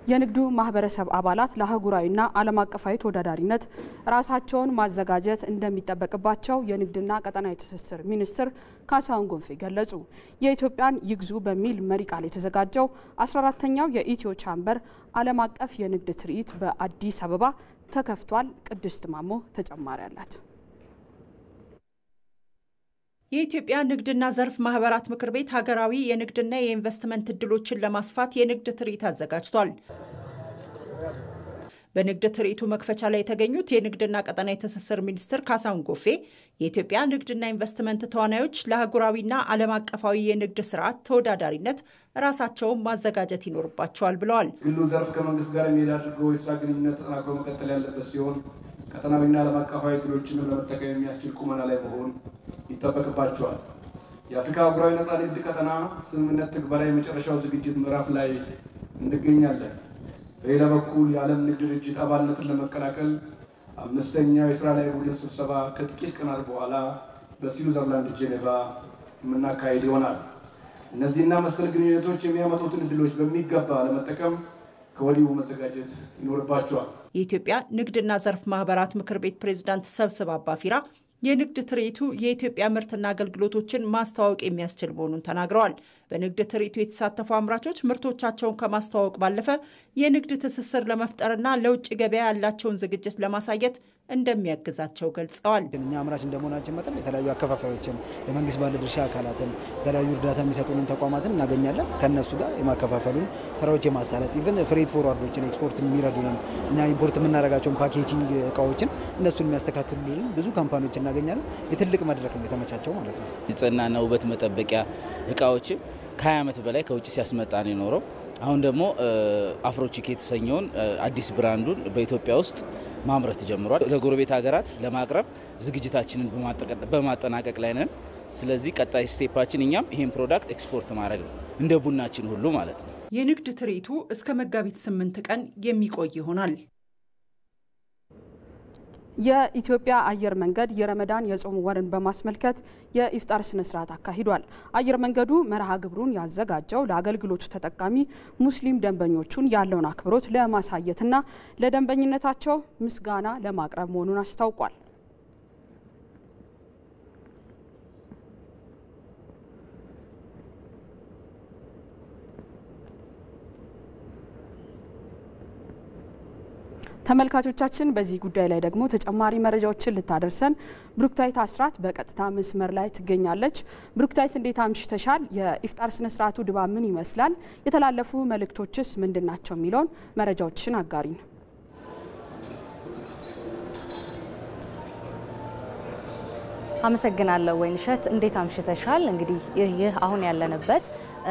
የንግዱ ማህበረሰብ አባላት ለአህጉራዊና ዓለም አቀፋዊ ተወዳዳሪነት ራሳቸውን ማዘጋጀት እንደሚጠበቅባቸው የንግድና ቀጠናዊ ትስስር ሚኒስትር ካሳሁን ጎንፌ ገለጹ። የኢትዮጵያን ይግዙ በሚል መሪ ቃል የተዘጋጀው 14ኛው የኢትዮ ቻምበር ዓለም አቀፍ የንግድ ትርኢት በአዲስ አበባ ተከፍቷል። ቅድስት ማሞ ተጨማሪ አላት። የኢትዮጵያ ንግድና ዘርፍ ማህበራት ምክር ቤት ሀገራዊ የንግድና የኢንቨስትመንት እድሎችን ለማስፋት የንግድ ትርኢት አዘጋጅቷል። በንግድ ትርኢቱ መክፈቻ ላይ የተገኙት የንግድና ቀጠናዊ ትስስር ሚኒስትር ካሳሁን ጎንፌ የኢትዮጵያ ንግድና ኢንቨስትመንት ተዋናዮች ለአህጉራዊና ዓለም አቀፋዊ የንግድ ስርዓት ተወዳዳሪነት ራሳቸውን ማዘጋጀት ይኖርባቸዋል ብለዋል። ግሉ ዘርፍ ከመንግስት ጋር የሚያደርገው የስራ ግንኙነት ተጠናክሮ መቀጠል ያለበት ሲሆን ቀጠናዊና ዓለም አቀፋዊ እድሎችን ለመጠቀም የሚያስችል ቁመና ላይ መሆን ይጠበቅባቸዋል። የአፍሪካ አህጉራዊ ነጻ ንግድ ቀጠና ስምምነት ትግበራ የመጨረሻው ዝግጅት ምዕራፍ ላይ እንገኛለን። በሌላ በኩል የዓለም ንግድ ድርጅት አባልነትን ለመቀላቀል 5ኛው የስራ ላይ ቡድን ስብሰባ ከጥቂት ቀናት በኋላ በስዊዘርላንድ ጄኔቫ የምናካሄድ ይሆናል። እነዚህና መሰል ግንኙነቶች የሚያመጡትን እድሎች በሚገባ ለመጠቀም ከወዲሁ መዘጋጀት ይኖርባቸዋል። የኢትዮጵያ ንግድና ዘርፍ ማህበራት ምክር ቤት ፕሬዝዳንት ሰብስብ አባፊራ የንግድ ትርኢቱ የኢትዮጵያ ምርትና አገልግሎቶችን ማስተዋወቅ የሚያስችል መሆኑን ተናግረዋል። በንግድ ትርኢቱ የተሳተፉ አምራቾች ምርቶቻቸውን ከማስተዋወቅ ባለፈ የንግድ ትስስር ለመፍጠርና ለውጭ ገበያ ያላቸውን ዝግጅት ለማሳየት እንደሚያግዛቸው ገልጸዋል። እኛ አምራች እንደመሆናችን መጠን የተለያዩ አከፋፋዮችን፣ የመንግስት ባለድርሻ አካላትን፣ የተለያዩ እርዳታ የሚሰጡንን ተቋማትን እናገኛለን። ከነሱ ጋር የማከፋፈሉን ስራዎች የማሳለጥ ኢቭን ፍሬት ፎርዋርዶችን ኤክስፖርት የሚረዱንን እኛ ኢምፖርት የምናደርጋቸውን ፓኬጂንግ እቃዎችን እነሱን የሚያስተካክሉልን ብዙ ካምፓኒዎች እናገኛለን። የትልቅ መድረክ ነው የተመቻቸው ማለት ነው። ንጽህናና ውበት መጠበቂያ እቃዎችን ከ20 ዓመት በላይ ከውጭ ሲያስመጣ ነው የኖረው። አሁን ደግሞ አፍሮቺክ የተሰኘውን አዲስ ብራንዱን በኢትዮጵያ ውስጥ ማምረት ጀምሯል። ለጎረቤት ሀገራት ለማቅረብ ዝግጅታችንን በማጠናቀቅ ላይ ነን። ስለዚህ ቀጣይ ስቴፓችን እኛም ይሄን ፕሮዳክት ኤክስፖርት ማድረግ ነው፣ እንደ ቡናችን ሁሉ ማለት ነው። የንግድ ትርኢቱ እስከ መጋቢት 8 ቀን የሚቆይ ይሆናል። የኢትዮጵያ አየር መንገድ የረመዳን የጾም ወርን በማስመልከት የኢፍጣር ስነ ስርዓት አካሂዷል። አየር መንገዱ መርሃ ግብሩን ያዘጋጀው ለአገልግሎቱ ተጠቃሚ ሙስሊም ደንበኞቹን ያለውን አክብሮት ለማሳየትና ለደንበኝነታቸው ምስጋና ለማቅረብ መሆኑን አስታውቋል። ተመልካቾቻችን በዚህ ጉዳይ ላይ ደግሞ ተጨማሪ መረጃዎችን ልታደርሰን ብሩክታይት አስራት በቀጥታ መስመር ላይ ትገኛለች። ብሩክታይት እንዴት አምሽተሻል? የኢፍጣር ስነ ስርዓቱ ድባብ ምን ይመስላል? የተላለፉ መልእክቶችስ ምንድናቸው? የሚለውን መረጃዎችን አጋሪን። አመሰግናለሁ ወይንሸት። እንዴት አምሽተሻል? እንግዲህ ይህ አሁን ያለንበት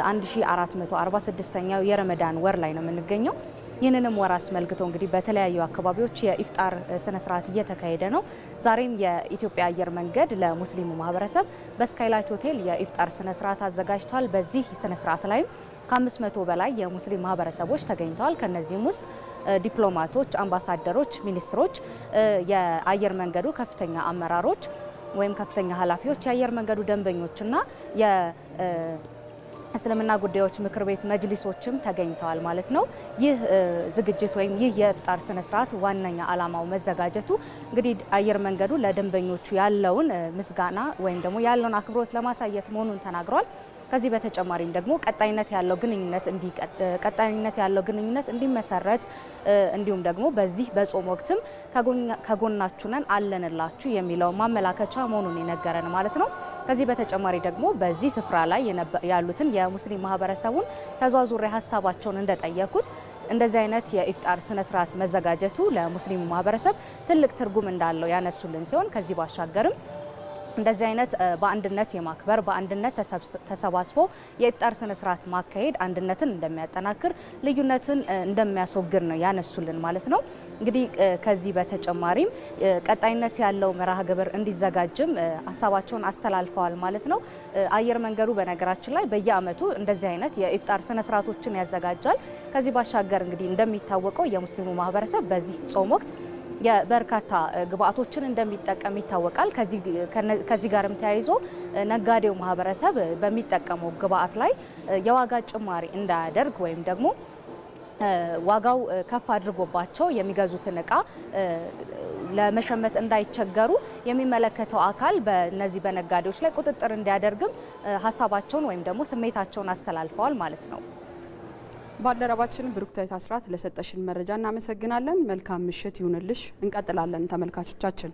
1446ኛው የረመዳን ወር ላይ ነው የምንገኘው። ይህንንም ወር አስመልክቶ እንግዲህ በተለያዩ አካባቢዎች የኢፍጣር ስነ ስርዓት እየተካሄደ ነው። ዛሬም የኢትዮጵያ አየር መንገድ ለሙስሊሙ ማህበረሰብ በስካይላይት ሆቴል የኢፍጣር ስነ ስርዓት አዘጋጅቷል። በዚህ ስነ ስርዓት ላይ ከ500 በላይ የሙስሊም ማህበረሰቦች ተገኝተዋል። ከነዚህም ውስጥ ዲፕሎማቶች፣ አምባሳደሮች፣ ሚኒስትሮች፣ የአየር መንገዱ ከፍተኛ አመራሮች ወይም ከፍተኛ ኃላፊዎች፣ የአየር መንገዱ ደንበኞችና እስልምና ጉዳዮች ምክር ቤት መጅሊሶችም ተገኝተዋል ማለት ነው። ይህ ዝግጅት ወይም ይህ የኢፍጣር ስነ ስርዓት ዋነኛ ዓላማው መዘጋጀቱ እንግዲህ አየር መንገዱ ለደንበኞቹ ያለውን ምስጋና ወይም ደግሞ ያለውን አክብሮት ለማሳየት መሆኑን ተናግሯል። ከዚህ በተጨማሪም ደግሞ ቀጣይነት ያለው ግንኙነት እንዲመሰረት እንዲሁም ደግሞ በዚህ በጾም ወቅትም ከጎናችሁ ነን አለንላችሁ የሚለው ማመላከቻ መሆኑን የነገረን ማለት ነው። ከዚህ በተጨማሪ ደግሞ በዚህ ስፍራ ላይ ያሉትን የሙስሊም ማህበረሰቡን ተዟዙሪያ ሀሳባቸውን እንደጠየቁት እንደዚህ አይነት የኢፍጣር ስነ ስርዓት መዘጋጀቱ ለሙስሊሙ ማህበረሰብ ትልቅ ትርጉም እንዳለው ያነሱልን ሲሆን ከዚህ ባሻገርም እንደዚህ አይነት በአንድነት የማክበር በአንድነት ተሰባስቦ የኢፍጣር ስነ ስርዓት ማካሄድ አንድነትን እንደሚያጠናክር ልዩነትን እንደሚያስወግድ ነው ያነሱልን ማለት ነው። እንግዲህ ከዚህ በተጨማሪም ቀጣይነት ያለው መርሃ ግብር እንዲዘጋጅም ሀሳባቸውን አስተላልፈዋል ማለት ነው። አየር መንገዱ በነገራችን ላይ በየአመቱ እንደዚህ አይነት የኢፍጣር ስነ ስርዓቶችን ያዘጋጃል። ከዚህ ባሻገር እንግዲህ እንደሚታወቀው የሙስሊሙ ማህበረሰብ በዚህ ጾም ወቅት የበርካታ ግብአቶችን እንደሚጠቀም ይታወቃል። ከዚህ ጋርም ተያይዞ ነጋዴው ማህበረሰብ በሚጠቀመው ግብአት ላይ የዋጋ ጭማሪ እንዳያደርግ ወይም ደግሞ ዋጋው ከፍ አድርጎባቸው የሚገዙትን እቃ ለመሸመት እንዳይቸገሩ የሚመለከተው አካል በእነዚህ በነጋዴዎች ላይ ቁጥጥር እንዲያደርግም ሀሳባቸውን ወይም ደግሞ ስሜታቸውን አስተላልፈዋል ማለት ነው። ባልደረባችን ብሩክታይት አስራት ለሰጠሽን መረጃ እናመሰግናለን። መልካም ምሽት ይሁንልሽ። እንቀጥላለን ተመልካቾቻችን።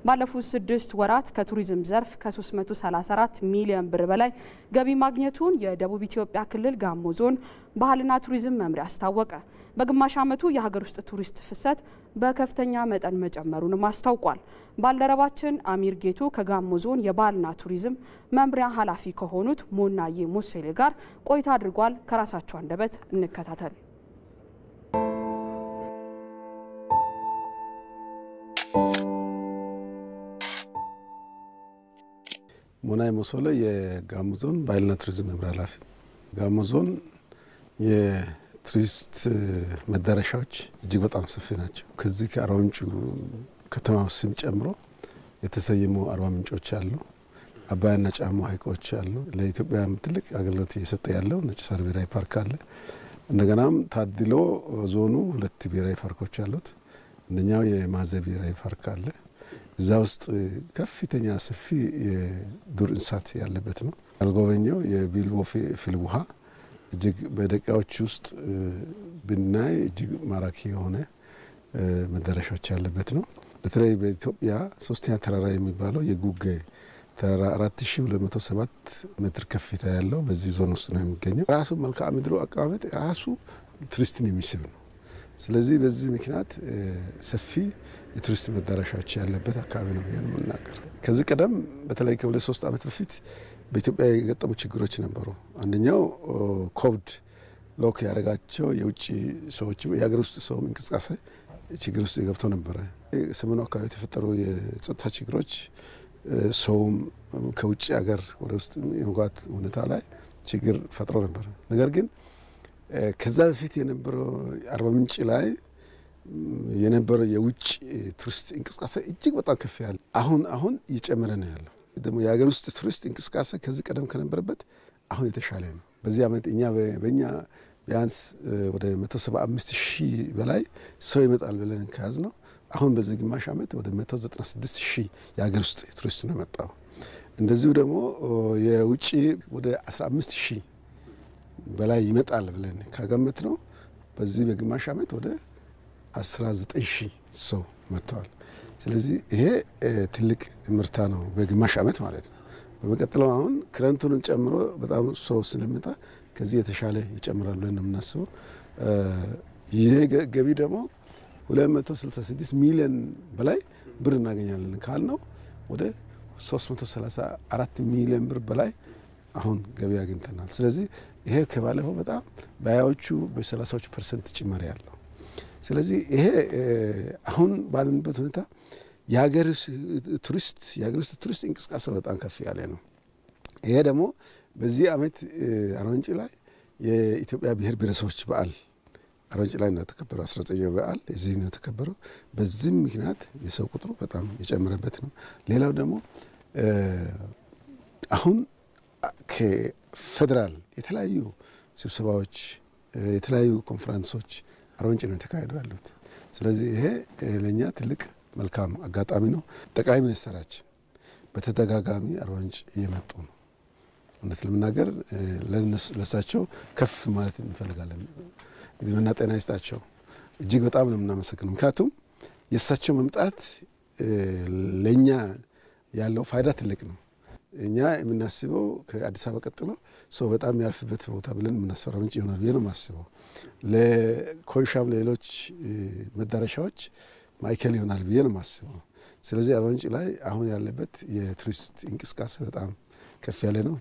ባለፉት 6 ወራት ከቱሪዝም ዘርፍ ከ334 ሚሊዮን ብር በላይ ገቢ ማግኘቱን የደቡብ ኢትዮጵያ ክልል ጋሞ ዞን ባህልና ቱሪዝም መምሪያ አስታወቀ። በግማሽ ዓመቱ የሀገር ውስጥ ቱሪስት ፍሰት በከፍተኛ መጠን መጨመሩንም አስታውቋል። ባልደረባችን አሚር ጌቱ ከጋሞ ዞን የባህልና ቱሪዝም መምሪያ ኃላፊ ከሆኑት ሞናዬ ሙሴሌ ጋር ቆይታ አድርጓል። ከራሳቸው አንደበት እንከታተል። ሞናዬ ሙሴሌ የጋሞ ዞን ባህልና ቱሪዝም መምሪያ ኃላፊ። ጋሞ ዞን የቱሪስት መዳረሻዎች እጅግ በጣም ሰፊ ናቸው። ከዚህ ከአርባ ምንጭ ከተማ ስም ጨምሮ የተሰየሙ አርባ ምንጮች አሉ። አባያና ጫሞ ሐይቆች አሉ። ለኢትዮጵያ ትልቅ አገልግሎት እየሰጠ ያለው ነጭ ሳር ብሔራዊ ፓርክ አለ። እንደገናም ታድሎ ዞኑ 2 ብሔራዊ ፓርኮች አሉት። አንደኛው የማዘ ብሔራዊ ፓርክ አለ። እዛ ውስጥ ከፍተኛ ሰፊ የዱር እንስሳት ያለበት ነው። አልጎበኘው የቢልቦ ፍል ውሃ እጅግ በደቂቃዎች ውስጥ ብናይ እጅግ ማራኪ የሆነ መዳረሻዎች ያለበት ነው። በተለይ በኢትዮጵያ 3ኛ ተራራ የሚባለው የጉጌ ተራራ 4207 ሜትር ከፍታ ያለው በዚህ ዞን ውስጥ ነው የሚገኘው። ራሱ መልክዓ ምድሩ አቀማመጥ ራሱ ቱሪስትን የሚስብ ነው። ስለዚህ በዚህ ምክንያት ሰፊ የቱሪስት መዳረሻዎች ያለበት አካባቢ ነው የምናገር። ከዚህ ቀደም በተለይ ከ2-3 ዓመት በፊት በኢትዮጵያ የገጠሙ ችግሮች ነበሩ። አንደኛው ኮቪድ ሎክ ያደረጋቸው የውጭ ሰዎች የሀገር ውስጥ ሰው እንቅስቃሴ ችግር ውስጥ ገብቶ ነበረ። ሰሞኑ አካባቢ የተፈጠሩ የጸጥታ ችግሮች ሰውም ከውጭ ሀገር ወደ ውስጥ የመግባት ሁኔታ ላይ ችግር ፈጥሮ ነበር። ነገር ግን ከዛ በፊት የነበረው አርባ ምንጭ ላይ የነበረው የውጭ ቱሪስት እንቅስቃሴ እጅግ በጣም ከፍ ያለ አሁን እየጨመረ ነው ያለው። ደግሞ የሀገር ውስጥ ቱሪስት እንቅስቃሴ ከዚህ ቀደም ከነበረበት አሁን የተሻለ ነው። በዚህ ዓመት በእኛ ቢያንስ ወደ 175,000 በላይ ሰው ይመጣል ብለን ከያዝ ነው። አሁን በዚህ ግማሽ ዓመት ወደ 196,000 የሀገር ውስጥ ቱሪስት ነው የመጣው። እንደዚሁ ደግሞ የውጭ ወደ 15,000 በላይ ይመጣል ብለን ካገመት ነው በዚህ በግማሽ ዓመት ወደ 19,000 ሰው መጥተዋል። ስለዚህ ይሄ ትልቅ ምርታ ነው በግማሽ ዓመት ማለት ነው። በመቀጠለው አሁን ክረምቱን ጨምሮ በጣም ሰው ስለመጣ ከዚህ የተሻለ ይጨምራል ብለን ነው የምናስበው። ይሄ ገቢ ደግሞ 266 ሚሊዮን በላይ ብር እናገኛለን ካልነው ወደ 334 ሚሊዮን ብር በላይ አሁን ገቢ አግኝተናል። ስለዚህ ይሄ ከባለፈው በጣም በያዎቹ በ30% ጭማሪ ያለው። ስለዚህ ይሄ አሁን ባለንበት ሁኔታ የሀገር ውስጥ ቱሪስት እንቅስቃሴ በጣም ከፍ ያለ ነው። ይሄ ደግሞ በዚህ ዓመት አርባ ምንጭ ላይ የኢትዮጵያ ብሔር ብሔረሰቦች በዓል አርባ ምንጭ ላይ ነው የተከበረው። 19ኛው በዓል እዚህ ነው የተከበረው። በዚህም ምክንያት የሰው ቁጥሩ በጣም የጨመረበት ነው። ሌላው ደግሞ አሁን ከፌደራል የተለያዩ ስብሰባዎች የተለያዩ ኮንፈረንሶች አርባ ምንጭ ነው የተካሄዱ ያሉት። ስለዚህ ይሄ ለኛ ትልቅ መልካም አጋጣሚ ነው። ጠቅላይ ሚኒስትራችን በተደጋጋሚ አርባ ምንጭ እየመጡ ነው። እውነት ለመናገር ለሳቸው ከፍ ማለት እንፈልጋለን። እድሜና ጤና ይስጣቸው። እጅግ በጣም ነው የምናመሰግነው። ምክንያቱም የእሳቸው መምጣት ለኛ ያለው ፋይዳ ትልቅ ነው። እኛ የምናስበው ከአዲስ አበባ ቀጥሎ ሰው በጣም ያልፍበት ቦታ ብለን የምናስበው አርባ ምንጭ ይሆናል ብዬ ነው የማስበው። ለኮይሻም ሌሎች መዳረሻዎች ማዕከል ይሆናል ብዬ ነው የማስበው። ስለዚህ አርባ ምንጭ ላይ አሁን ያለበት የቱሪስት እንቅስቃሴ በጣም ከፍ ያለ ነው።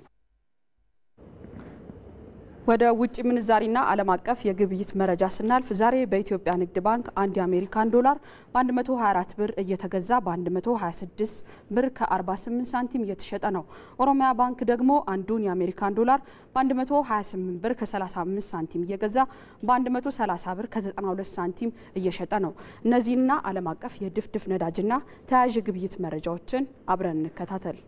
ወደ ውጭ ምንዛሪና ዓለም አቀፍ የግብይት መረጃ ስናልፍ ዛሬ በኢትዮጵያ ንግድ ባንክ አንድ የአሜሪካን ዶላር በ124 ብር እየተገዛ በ126 ብር ከ48 ሳንቲም እየተሸጠ ነው። ኦሮሚያ ባንክ ደግሞ አንዱን የአሜሪካን ዶላር በ128 ብር ከ35 ሳንቲም እየገዛ በ130 ብር ከ92 ሳንቲም እየሸጠ ነው። እነዚህና ዓለም አቀፍ የድፍድፍ ነዳጅና ተያያዥ ግብይት መረጃዎችን አብረን እንከታተል።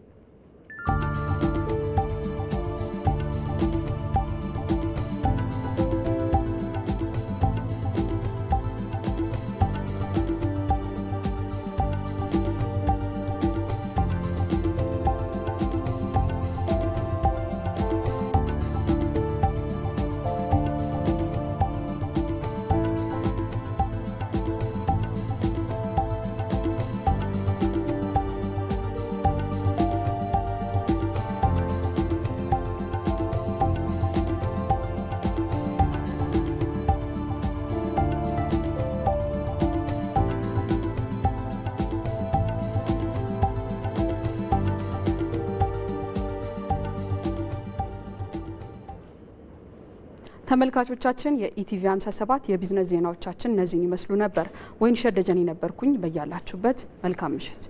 ተመልካቾቻችን የኢቲቪ 57 የቢዝነስ ዜናዎቻችን እነዚህን ይመስሉ ነበር። ወይንሸት ደጀኔ ነበርኩኝ። በያላችሁበት መልካም ምሽት